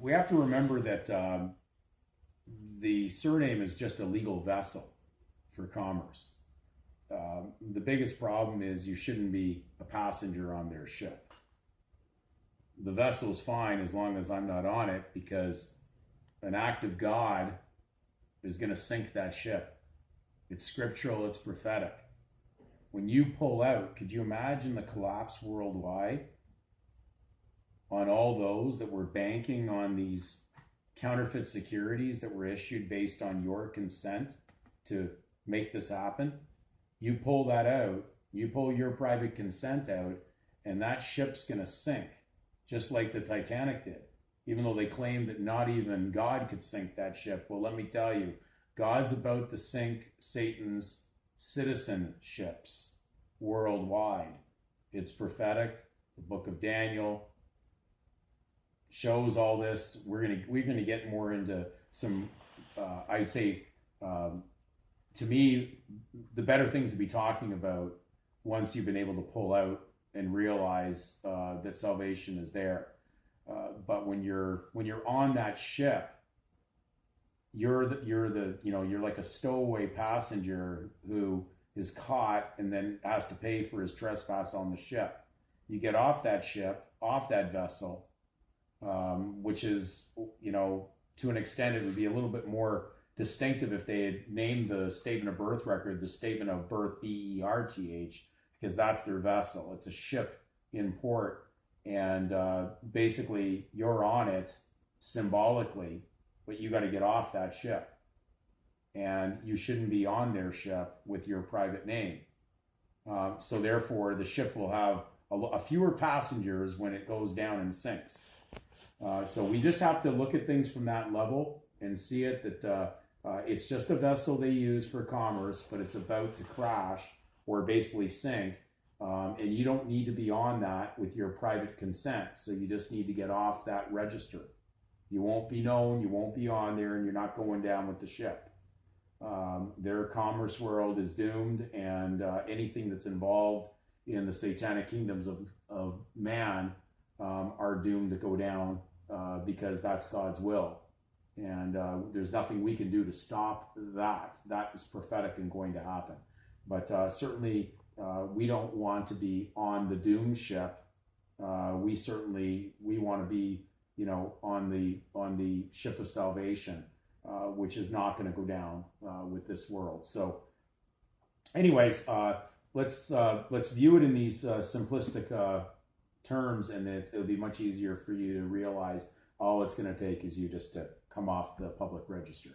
we have to remember that the surname is just a legal vessel for commerce. The biggest problem is you shouldn't be a passenger on their ship. The vessel's fine as long as I'm not on it, because an act of God is going to sink that ship. It's scriptural, it's prophetic. When you pull out, could you imagine the collapse worldwide on all those that were banking on these counterfeit securities that were issued based on your consent to make this happen? You pull that out, you pull your private consent out, and that ship's going to sink, just like the Titanic did. Even though they claimed that not even God could sink that ship. Well, let me tell you, God's about to sink Satan's citizenships worldwide. It's prophetic. The book of Daniel shows all this. We're gonna get more into some, I'd say, to me, the better things to be talking about once you've been able to pull out and realize that salvation is there. But when you're on that ship, you're like a stowaway passenger who is caught and then has to pay for his trespass on the ship. You get off that ship, off that vessel, which is, to an extent, it would be a little bit more distinctive if they had named the statement of birth record the statement of birth BERTH, because that's their vessel. It's a ship in port, and basically you're on it symbolically, but you got to get off that ship, and you shouldn't be on their ship with your private name. So therefore, the ship will have a fewer passengers when it goes down and sinks. So we just have to look at things from that level and see it that it's just a vessel they use for commerce, but it's about to crash or basically sink. And you don't need to be on that with your private consent. So you just need to get off that register. You won't be known, you won't be on there, and you're not going down with the ship. Their commerce world is doomed, and anything that's involved in the satanic kingdoms of man are doomed to go down because that's God's will. And there's nothing we can do to stop that. That is prophetic and going to happen. But certainly we don't want to be on the doom ship. We want to be, on the ship of salvation, which is not going to go down with this world. So, anyways, let's view it in these simplistic terms, and it'll be much easier for you to realize all it's going to take is you just to come off the public register.